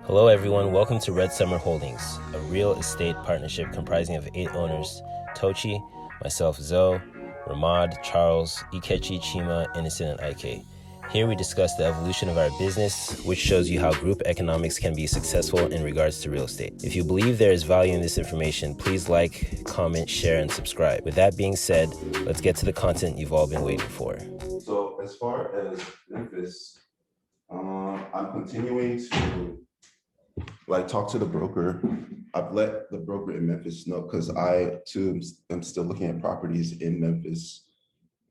Hello everyone, welcome to Red Summer Holdings, a real estate partnership comprising of 8 owners, Tochi, myself Zoe, Ramad, Charles, Ikechi, Chima, Innocent, and Ike. Here we discuss the evolution of our business, which shows you how group economics can be successful in regards to real estate. If you believe there is value in this information, please like, comment, share, and subscribe. With that being said, let's get to the content you've all been waiting for. So as far as Memphis, I'm continuing to talk to the broker. I've let the broker in Memphis know because I too am still looking at properties in Memphis.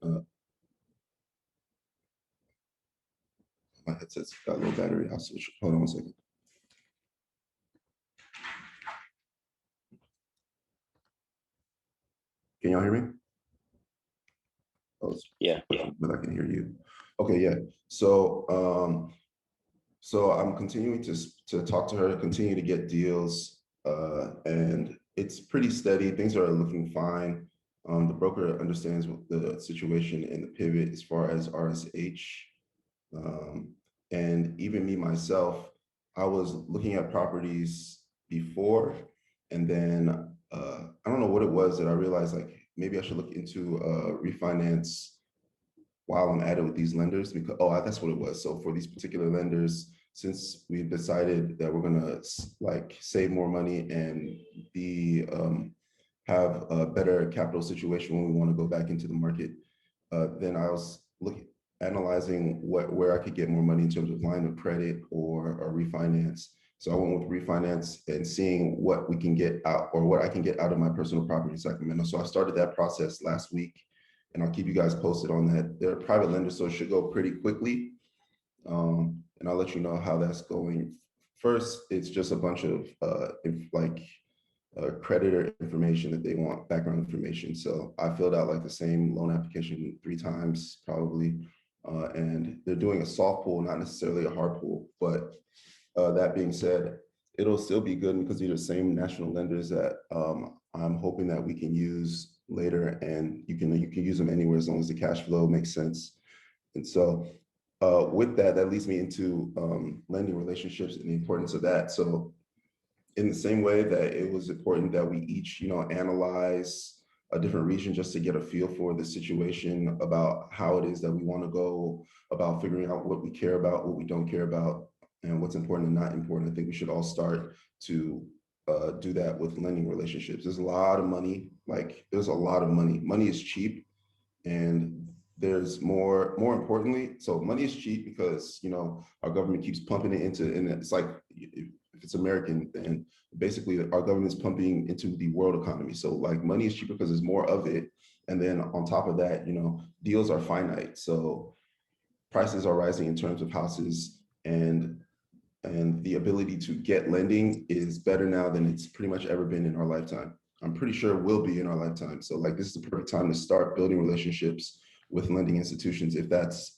My headset's got low battery. I'll switch. Hold on one second. Can y'all hear me? Oh, Yeah. But I can hear you. Okay, yeah. So I'm continuing to talk to her, continue to get deals, and it's pretty steady. Things are looking fine. The broker understands the situation and the pivot as far as RSH. And even me myself, I was looking at properties before, and then I don't know what it was that I realized maybe I should look into refinance while I'm at it with these lenders, because that's what it was. So for these particular lenders, since we've decided that we're gonna save more money and be have a better capital situation when we want to go back into the market, then I was analyzing where I could get more money in terms of line of credit or refinance. So I went with refinance and seeing what we can get out, or what I can get out of my personal property in Sacramento. So I started that process last week, and I'll keep you guys posted on that. They're private lenders, so it should go pretty quickly. And I'll let you know how that's going. First, it's just a bunch of creditor information that they want, background information. So I filled out the same loan application 3 times probably. And they're doing a soft pull, not necessarily a hard pull. But that being said, it'll still be good because these are the same national lenders that I'm hoping that we can use later, and you can use them anywhere as long as the cash flow makes sense. And so with that leads me into lending relationships and the importance of that. So in the same way that it was important that we each, analyze a different region just to get a feel for the situation, about how it is that we want to go about figuring out what we care about, what we don't care about, and what's important and not important. I think we should all start to do that with lending relationships. There's a lot of money. There's a lot of money. Money is cheap, and there's more importantly, so money is cheap because our government keeps pumping it into, and it's like, if it's American, then basically our government's pumping into the world economy. So money is cheaper because there's more of it. And then on top of that, deals are finite. So prices are rising in terms of houses, and the ability to get lending is better now than it's pretty much ever been in our lifetime. I'm pretty sure it will be in our lifetime. So this is the perfect time to start building relationships with lending institutions, if that's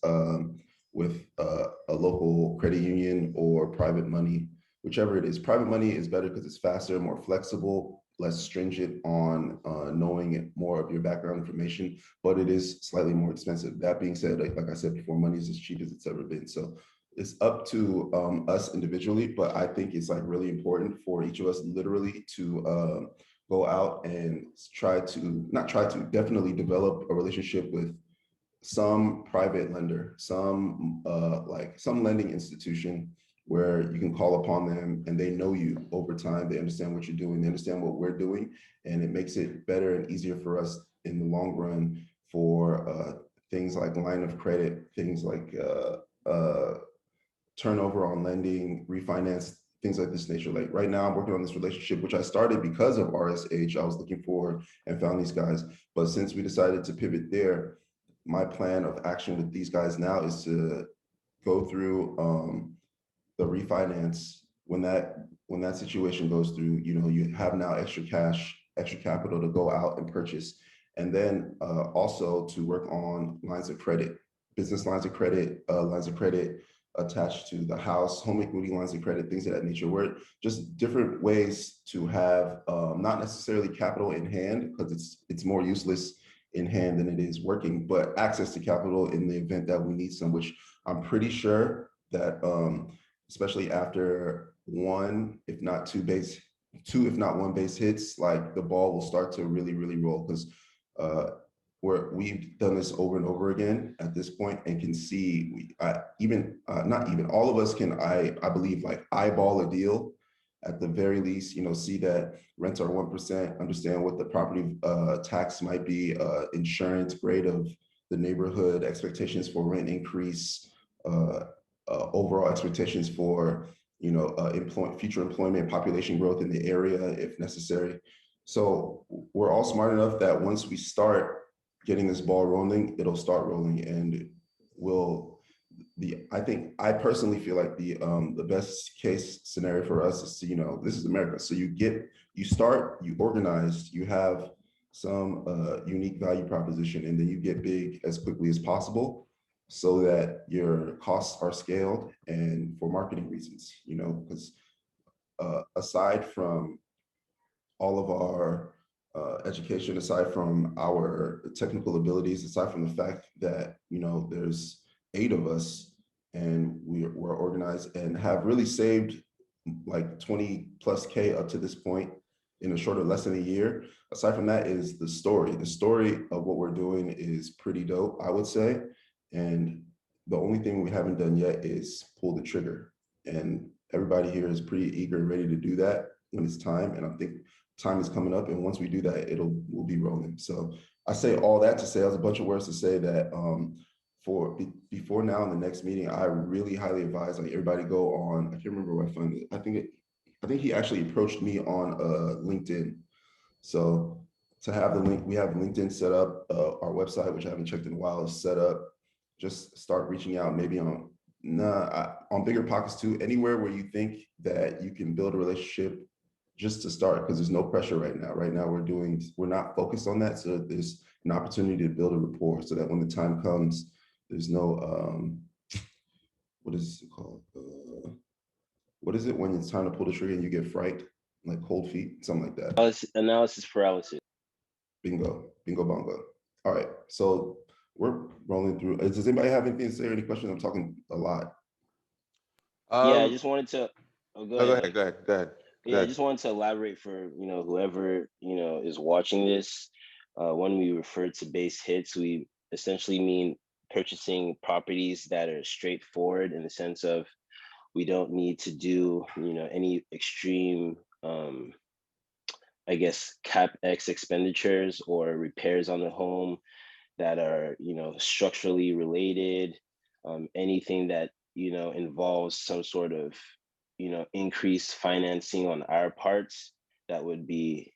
with a local credit union or private money, whichever it is. Private money is better because it's faster, more flexible, less stringent on knowing more of your background information, but it is slightly more expensive. That being said, like I said before, money is as cheap as it's ever been. So it's up to us individually, but I think it's really important for each of us literally to go out and definitely develop a relationship with some private lender, some some lending institution where you can call upon them and they know you over time. They understand what you're doing, they understand what we're doing, and it makes it better and easier for us in the long run for things like line of credit, things like turnover on lending, refinance, things like this nature. Right now, I'm working on this relationship, which I started because of RSH. I was looking for and found these guys. But since we decided to pivot there, my plan of action with these guys now is to go through the refinance. When that situation goes through, you have now extra cash, extra capital to go out and purchase. And then also to work on lines of credit, business lines of credit, attached to the house, home equity lines of credit, things of that nature. Where just different ways to have not necessarily capital in hand, because it's more useless in hand than it is working, but access to capital in the event that we need some, which I'm pretty sure that especially after one, if not two, if not one base hits, like the ball will start to really, really roll, because we've done this over and over again at this point, and can see not even all of us can, I believe, like eyeball a deal at the very least, see that rents are 1%, understand what the property tax might be, insurance grade of the neighborhood, expectations for rent increase, overall expectations for future employment, population growth in the area if necessary. So we're all smart enough that once we start getting this ball rolling, it'll start rolling, and I personally feel like the best case scenario for us is to, this is America. So you start, you organize, you have some unique value proposition, and then you get big as quickly as possible, so that your costs are scaled, and for marketing reasons, because aside from all of our education, aside from our technical abilities, aside from the fact that, there's 8 of us, and we're organized and have really saved like 20 plus K up to this point in a short of less than a year. Aside from that is the story. The story of what we're doing is pretty dope, I would say. And the only thing we haven't done yet is pull the trigger. And everybody here is pretty eager and ready to do that when it's time. And I think time is coming up. And once we do that, we'll be rolling. So I say all that to say, I was a bunch of words to say that before now in the next meeting, I really highly advise like everybody go on, I can't remember where I found it. I think he actually approached me on LinkedIn. So to have the link, we have LinkedIn set up, our website, which I haven't checked in a while, is set up. Just start reaching out, maybe on Bigger Pockets too, anywhere where you think that you can build a relationship, just to start, because there's no pressure right now. Right now we're not focused on that. So there's an opportunity to build a rapport, so that when the time comes, there's no, what is it called? What is it when it's time to pull the trigger and you get fright, like cold feet, something like that? Analysis paralysis. Bingo, bingo, bongo. All right, so we're rolling through. Does anybody have anything to say or any questions? I'm talking a lot. Yeah, I just wanted to. Oh, go ahead. Go ahead. Yeah, I just wanted to elaborate for whoever is watching this. When we refer to base hits, we essentially mean purchasing properties that are straightforward, in the sense of we don't need to do any extreme I guess CapEx expenditures or repairs on the home that are structurally related. Anything that involves some sort of increased financing on our parts that would be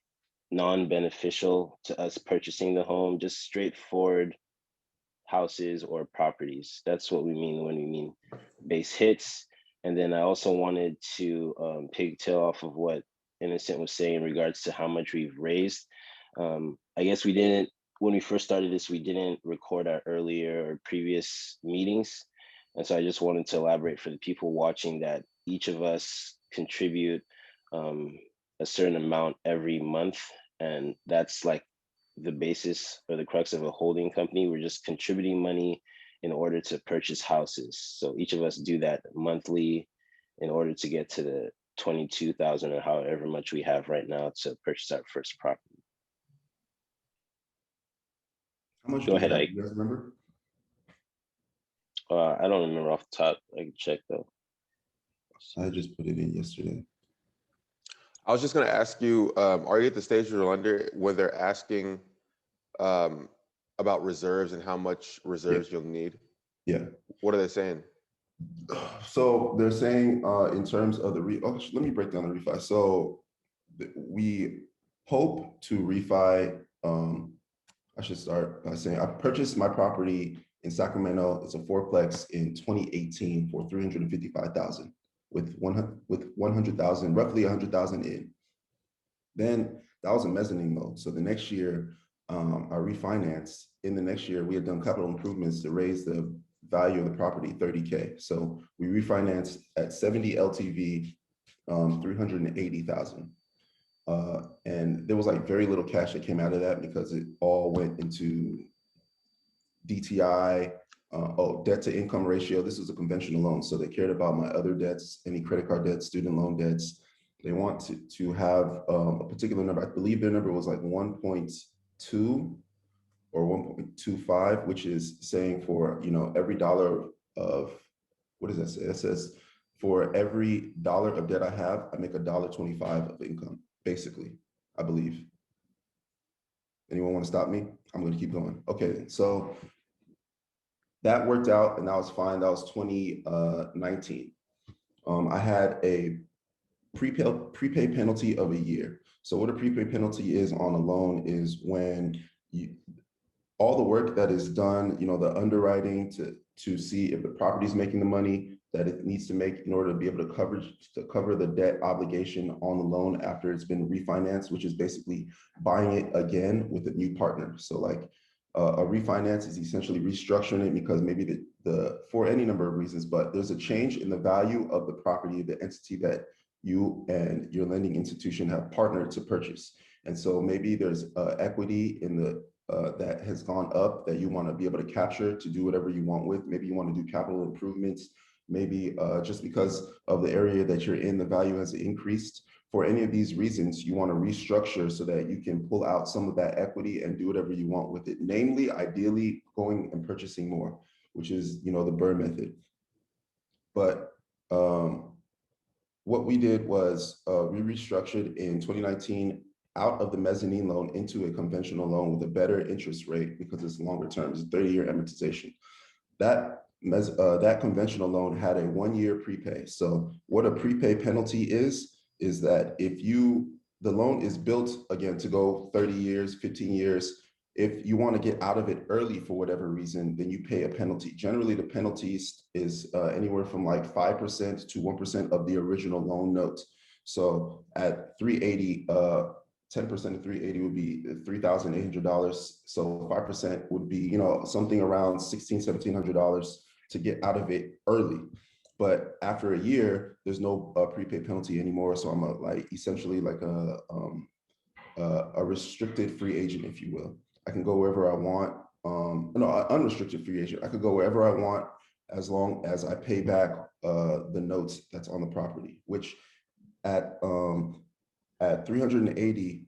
non-beneficial to us purchasing the home. Just straightforward houses or properties. That's what we mean when we mean base hits. And then I also wanted to pigtail off of what Innocent was saying in regards to how much we've raised. I guess when we first started this, we didn't record our earlier or previous meetings. And so I just wanted to elaborate for the people watching that each of us contribute a certain amount every month. And that's like the basis or the crux of a holding company. We're just contributing money in order to purchase houses. So each of us do that monthly in order to get to the 22,000 or however much we have right now to purchase our first property. How much? Go ahead, Ike. You guys remember? I don't remember off the top. I can check though. I just put it in yesterday. I was just going to ask you, are you at the stage where when they're asking about reserves and how much reserves you'll need? Yeah. What are they saying? So they're saying in terms of let me break down the refi. So we hope to refi. I should start by saying I purchased my property in Sacramento. It's a fourplex in 2018 for $355,000 with 100,000, roughly 100,000 in. Then that was a mezzanine loan. So the next year, I refinanced. In the next year, we had done capital improvements to raise the value of the property 30K. So we refinanced at 70 LTV, 380,000. And there was like very little cash that came out of that because it all went into DTI, Debt to income ratio. This was a conventional loan. So they cared about my other debts, any credit card debts, student loan debts. They want to have a particular number. I believe their number was like 1.2 or 1.25, which is saying for, every dollar of, what does that say? It says for every dollar of debt I have, I make $1.25 of income, basically, I believe. Anyone want to stop me? I'm going to keep going. Okay, so that worked out and that was fine. That was 2019. I had a prepay penalty of a year. So what a prepay penalty is on a loan is when all the work that is done, the underwriting to see if the property is making the money that it needs to make in order to be able to cover the debt obligation on the loan after it's been refinanced, which is basically buying it again with a new partner. So like a refinance is essentially restructuring it because maybe for any number of reasons, but there's a change in the value of the property, the entity that you and your lending institution have partnered to purchase. And so maybe there's equity in the that has gone up that you want to be able to capture to do whatever you want with. Maybe you want to do capital improvements. Maybe just because of the area that you're in, the value has increased. For any of these reasons, you want to restructure so that you can pull out some of that equity and do whatever you want with it. Namely, ideally, going and purchasing more, which is, the Burr method. But what we did was we restructured in 2019 out of the mezzanine loan into a conventional loan with a better interest rate because it's longer term, it's a 30-year amortization. That conventional loan had a 1-year prepay. So what a prepay penalty is that if the loan is built again to go 30 years, 15 years, if you want to get out of it early for whatever reason, then you pay a penalty. Generally, the penalty is anywhere from like 5% to 1% of the original loan note. So at 380, 10% of 380 would be $3,800. So 5% would be, something around $1,600, $1,700 to get out of it early. But after a year, there's no prepaid penalty anymore. So I'm essentially like a restricted free agent, if you will. I can go wherever I want. Unrestricted free agent. I could go wherever I want as long as I pay back the notes that's on the property, which at 380,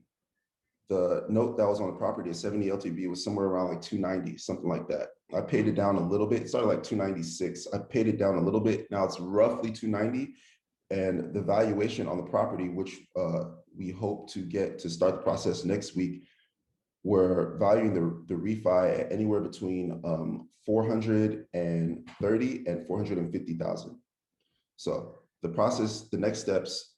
the note that was on the property at 70 LTV was somewhere around like 290, something like that. I paid it down a little bit. It started like 296. I paid it down a little bit. Now it's roughly 290. And the valuation on the property, which we hope to get to start the process next week, we're valuing the refi at anywhere between 430 and 450,000. So the next steps,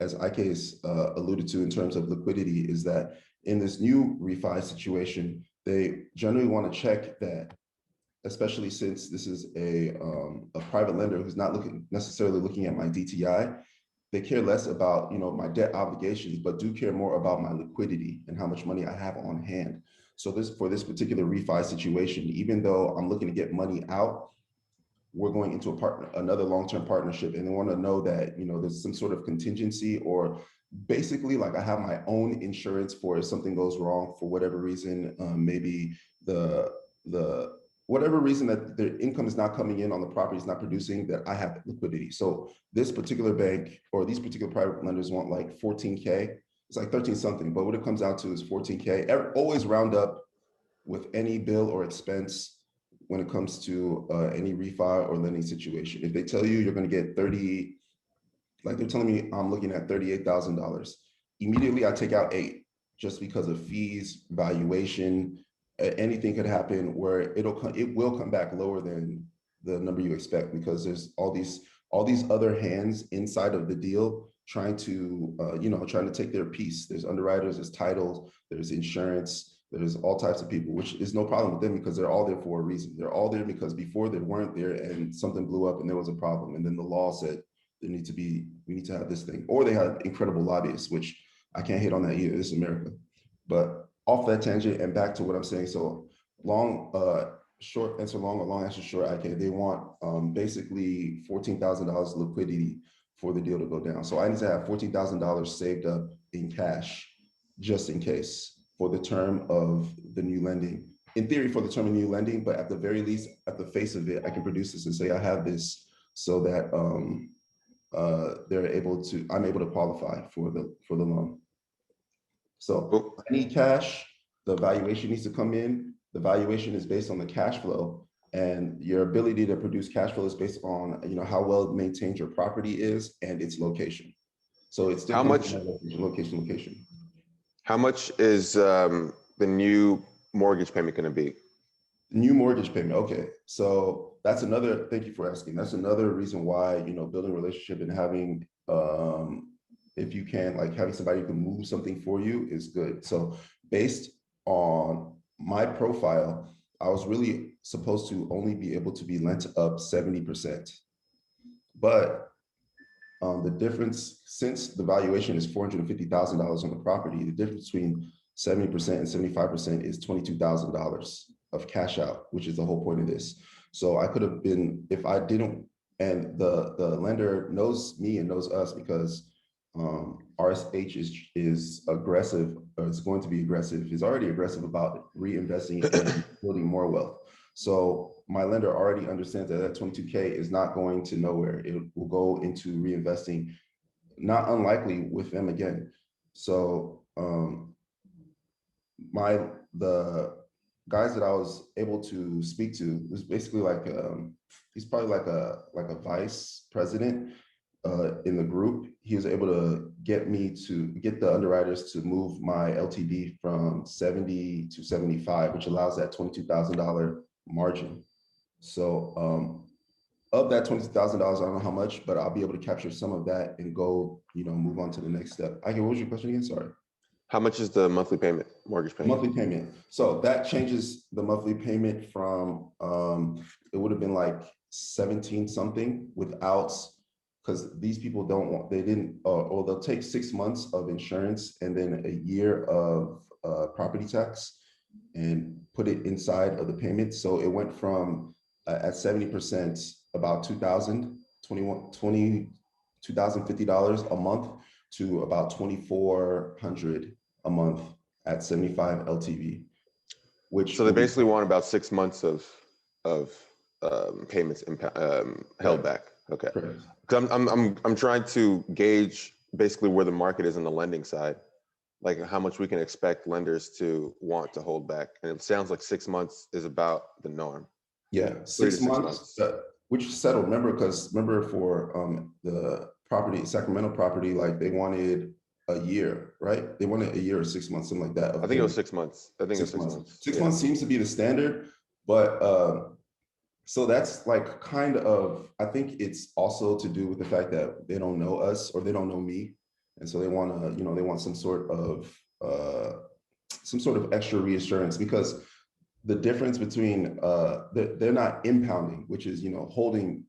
as IK has alluded to in terms of liquidity, is that in this new refi situation, they generally want to check that, especially since this is a private lender who's not necessarily looking at my DTI. They care less about my debt obligations, but do care more about my liquidity and how much money I have on hand. So for this particular refi situation, even though I'm looking to get money out, we're going into another long-term partnership, and they want to know that there's some sort of contingency, or basically like I have my own insurance for if something goes wrong for whatever reason. Maybe the whatever reason that the income is not coming in on the property, is not producing, that I have liquidity. So this particular bank or these particular private lenders want like 14K. It's like 13 something, but what it comes out to is 14K. Always round up with any bill or expense when it comes to any refi or lending situation. If they tell you you're going to get 30, like they're telling me I'm looking at $38,000, immediately I take out 8 just because of fees, valuation. Anything could happen where it will come back lower than the number you expect, because there's all these other hands inside of the deal trying to take their piece. There's underwriters, there's titles, there's insurance, there's all types of people, which is no problem with them because they're all there for a reason. They're all there because before they weren't there and something blew up and there was a problem, and then the law said we need to have this thing, or they had incredible lobbyists, which I can't hate on that either. This is America. But off that tangent and back to what I'm saying. So short answer long or long answer short, IK, they want basically $14,000 liquidity for the deal to go down. So I need to have $14,000 saved up in cash just in case for the term of the new lending in theory for the term of new lending, but at the very least, at the face of it, I can produce this and say I have this so that I'm able to qualify for the loan. So I need cash, the valuation needs to come in. The valuation is based on the cash flow, and your ability to produce cash flow is based on, you know, how well maintained your property is and its location. So it's How different much, location. how much is the new mortgage payment going to be? New mortgage payment. Okay. So that's another, thank you for asking. That's another reason why, you know, building a relationship and having, if you can, like having somebody who can move something for you is good. So based on my profile, I was really supposed to only be able to be lent up 70%. But the difference, since the valuation is $450,000 on the property, the difference between 70% and 75% is $22,000 of cash out, which is the whole point of this. So I could have been, if I didn't, and the lender knows me and knows us because RSH is aggressive, or is going to be aggressive, is already aggressive about reinvesting and building more wealth. So my lender already understands that that 22K is not going to nowhere. It will go into reinvesting, not unlikely with them again. So the guys that I was able to speak to was basically like he's probably like a vice president in the group. He was able to get the underwriters to move my LTV from 70 to 75, which allows that $22,000 margin. So of that $22,000, I don't know how much, but I'll be able to capture some of that and go, you know, move on to the next step. What was your question again? Sorry. How much is the monthly payment, mortgage payment? Monthly payment. So that changes the monthly payment from, it would have been like 17 something without, because these people or they'll take 6 months of insurance and then a year of property tax and put it inside of the payment. So it went from at 70%, about $2,050 a month to about $2,400 a month at 75 LTV. Which so they basically want about 6 months of payments held back. Okay. Because I'm trying to gauge basically where the market is on the lending side, like how much we can expect lenders to want to hold back, and it sounds like 6 months is about the norm. Yeah, 6 months. Which settled. Remember for the property, Sacramento property, like they wanted a year, right? They wanted a year or 6 months, something like that. I think it was 6 months. I think it was 6 months. 6 months seems to be the standard, but so that's like kind of, I think it's also to do with the fact that they don't know us or they don't know me. And so they want to, you know, they want some sort of extra reassurance, because the difference between they're not impounding, which is, you know, holding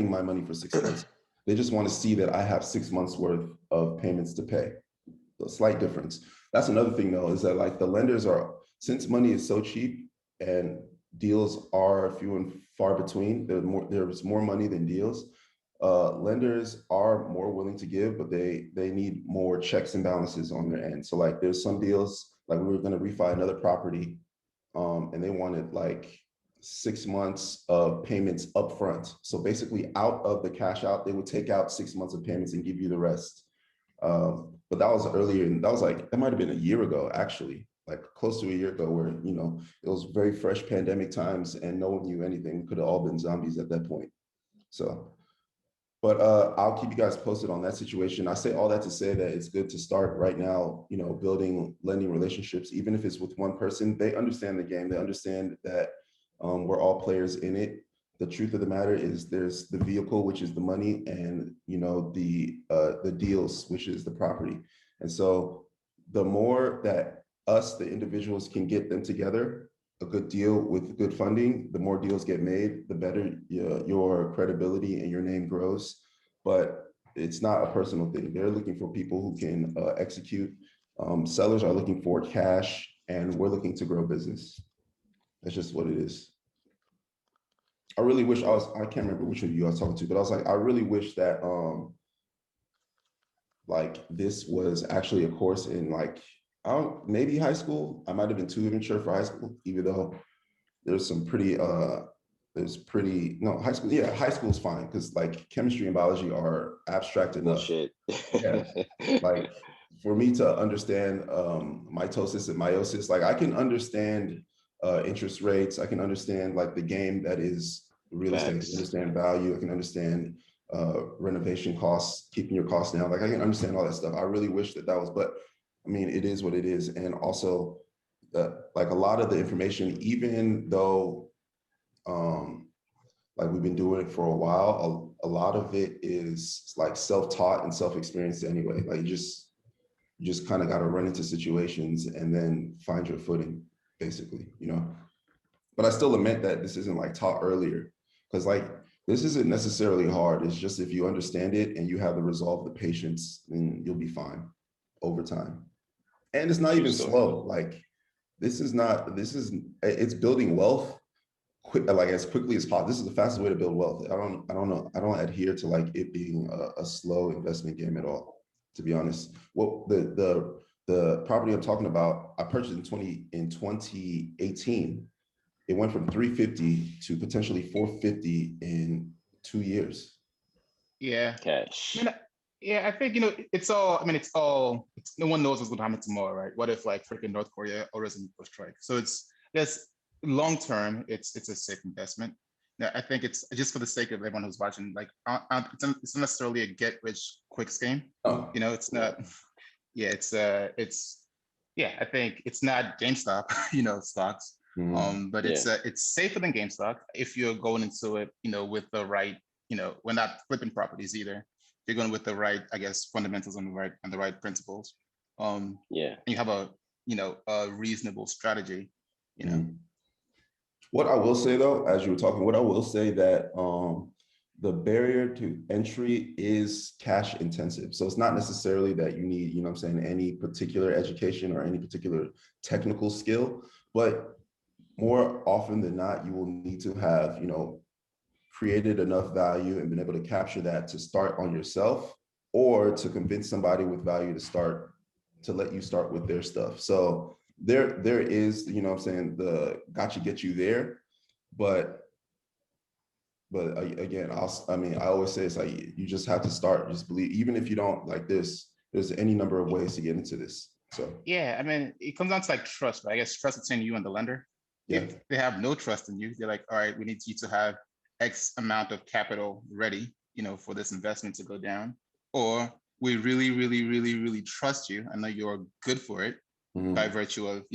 my money for 6 months. They just want to see that I have 6 months worth of payments to pay. The slight difference. That's another thing though, is that like the lenders since money is so cheap and deals are few and far between, there's more money than deals. Lenders are more willing to give, but they need more checks and balances on their end. So like there's some deals, like we were going to refi another property, and they wanted like 6 months of payments upfront. So basically out of the cash out, they would take out 6 months of payments and give you the rest. But that was earlier, and that might have been a year ago, actually, like close to a year ago, where, you know, it was very fresh pandemic times and no one knew anything. We could have all been zombies at that point. So, but I'll keep you guys posted on that situation. I say all that to say that it's good to start right now, you know, building lending relationships, even if it's with one person. They understand the game. They understand that we're all players in it. The truth of the matter is there's the vehicle, which is the money, and, you know, the deals, which is the property. And so the more that us, the individuals, can get them together, a good deal with good funding, the more deals get made, the better your credibility and your name grows. But it's not a personal thing. They're looking for people who can execute. Sellers are looking for cash, and we're looking to grow business. That's just what it is. I really wish I can't remember which of you I was talking to, but I was like, I really wish that like this was actually a course in like maybe high school. I might have been too immature for high school, even though there's some pretty no, high school. Yeah, high school's fine because like chemistry and biology are abstract enough. Bullshit. Yeah, like for me to understand mitosis and meiosis, like I can understand interest rates. I can understand like the game that is real estate. I can understand value. I can understand renovation costs, keeping your costs down. Like I can understand all that stuff. I really wish that was, but I mean, it is what it is. And also, like a lot of the information, even though like we've been doing it for a while, a lot of it is like self-taught and self-experienced anyway. Like you just kind of got to run into situations and then find your footing, basically, you know. But I still lament that this isn't like taught earlier, because like this isn't necessarily hard. It's just if you understand it and you have the resolve, the patience, then you'll be fine over time. And it's not even slow. Like it's building wealth quick, like as quickly as possible. This is the fastest way to build wealth. I don't know. I don't adhere to like it being a slow investment game at all, to be honest. Well, the property I'm talking about, I purchased in 2018. It went from 350 to potentially 450 in 2 years. Yeah. Cash. I think, it's no one knows what's going to happen tomorrow, right? What if like freaking North Korea orders a strike? So there's long term, it's a safe investment. Now, I think it's just for the sake of everyone who's watching, like it's not necessarily a get rich quick scheme. Oh. It's not. Yeah, I think it's not GameStop, stocks. Mm-hmm. But it's safer than GameStop if you're going into it, with the right, we're not flipping properties either. You're going with the right, I guess, fundamentals and the right principles. And you have a reasonable strategy. Mm-hmm. What I will say though, as you were talking, what I will say that the barrier to entry is cash intensive. So it's not necessarily that you need, any particular education or any particular technical skill, but more often than not, you will need to have, created enough value and been able to capture that to start on yourself, or to convince somebody with value to let you start with their stuff. So there is, the gotcha get you there, but again, I always say it's like, you just have to start, just believe, even if you don't like this, there's any number of ways to get into this. So yeah, it comes down to like trust, right? I guess trust between you and the lender. Yeah. If they have no trust in you, they're like, all right, we need you to have X amount of capital ready, for this investment to go down, or we really, really, really, really trust you. I know you're good for it, by virtue of,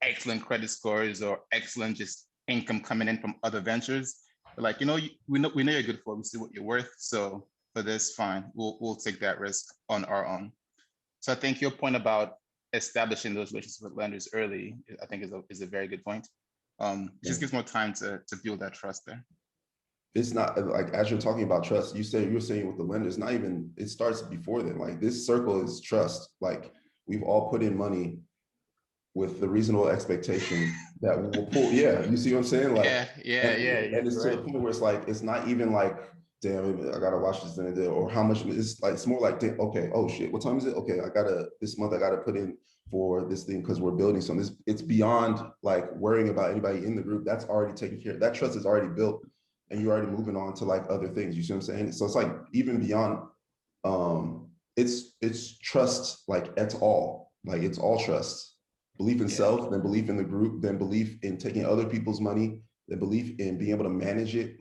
excellent credit scores or excellent just income coming in from other ventures. But like, we know you're good for it. We see what you're worth. So for this, fine, we'll take that risk on our own. So I think your point about establishing those relationships with lenders early, I think is a very good point. Just gives more time to build that trust there. It's not like, as you're talking about trust, you're saying with the lenders, not even, it starts before then. Like this circle is trust. Like we've all put in money with the reasonable expectation that we will pull. Yeah, you see what I'm saying? Like, and it's to the point where it's like, it's not even like, damn, I gotta watch this thing, or how much. It's more like, okay, oh shit, what time is it? Okay, this month I gotta put in for this thing because we're building something. It's beyond like worrying about anybody in the group. That's already taken care of. That trust is already built, and you're already moving on to like other things. You see what I'm saying? So it's like even beyond, it's trust, like it's all trust. Belief in self, then belief in the group, then belief in taking other people's money, then belief in being able to manage it,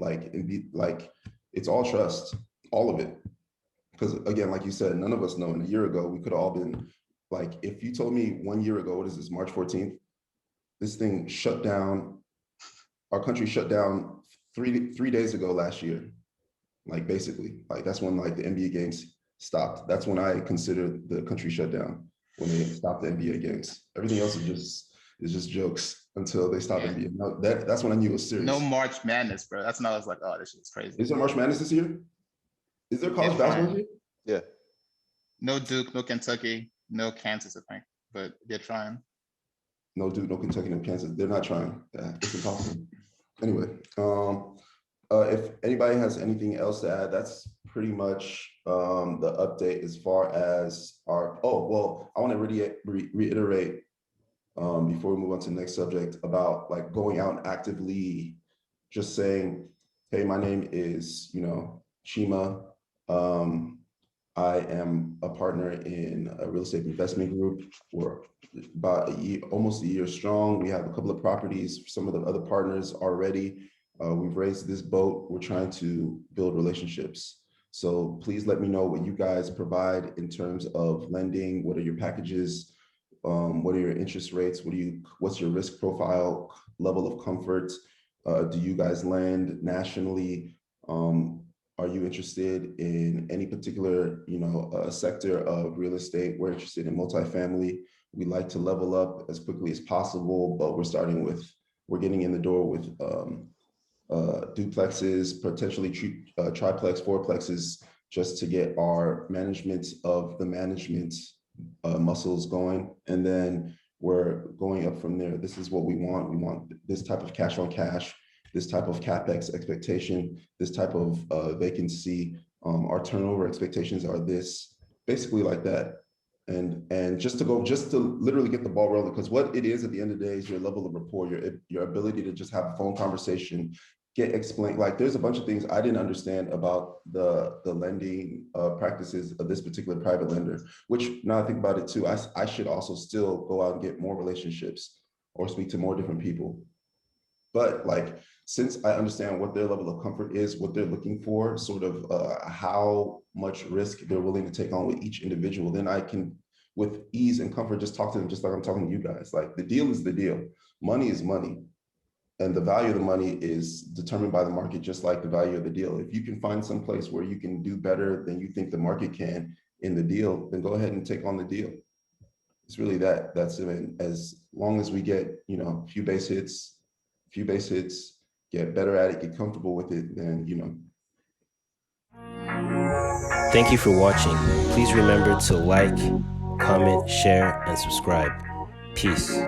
it's all trust, all of it. Because again, like you said, none of us know. And a year ago, we could have all been like, if you told me 1 year ago, what is this, March 14th, this thing shut down, our country shut down three days ago last year. Like basically, like that's when like the NBA games stopped. That's when I considered the country shut down, when they stopped the NBA games. Everything else is just jokes until they stop NBA. No, that's when I knew it was serious. No March Madness, bro. That's when I was like, oh, this shit's crazy. Is there March Madness this year? Is there college basketball here? Yeah. No Duke, no Kentucky, no Kansas, I think, but they're trying. No Duke, no Kentucky, no Kansas. They're not trying. It's impossible. Anyway, if anybody has anything else to add, that's pretty much The update as far as our, I want to reiterate before we move on to the next subject about like going out and actively just saying, hey, my name is, Chima. I am a partner in a real estate investment group. We're about almost a year strong. We have a couple of properties, some of the other partners already. We've raised this boat. We're trying to build relationships. So please let me know what you guys provide in terms of lending. What are your packages? What are your interest rates? What's your risk profile, level of comfort? Do you guys lend nationally? Are you interested in any particular, sector of real estate? We're interested in multifamily. We like to level up as quickly as possible, but we're getting in the door with duplexes, potentially triplex, fourplexes, just to get our management of the management muscles going. And then we're going up from there. This is what we want. We want this type of cash on cash, this type of CapEx expectation, this type of vacancy. Our turnover expectations are this, basically like that. And just to literally get the ball rolling, because what it is at the end of the day is your level of rapport, your ability to just have a phone conversation, get explained. Like there's a bunch of things I didn't understand about the lending practices of this particular private lender, which now I think about it too, I should also still go out and get more relationships or speak to more different people. But like, since I understand what their level of comfort is, what they're looking for, sort of how much risk they're willing to take on with each individual, then I can, with ease and comfort, just talk to them just like I'm talking to you guys. Like the deal is the deal. Money is money. And the value of the money is determined by the market, just like the value of the deal. If you can find some place where you can do better than you think the market can in the deal, then go ahead and take on the deal. It's really that's it. And as long as we get, a few base hits, get better at it, get comfortable with it, then, Thank you for watching. Please remember to like, comment, share, and subscribe. Peace.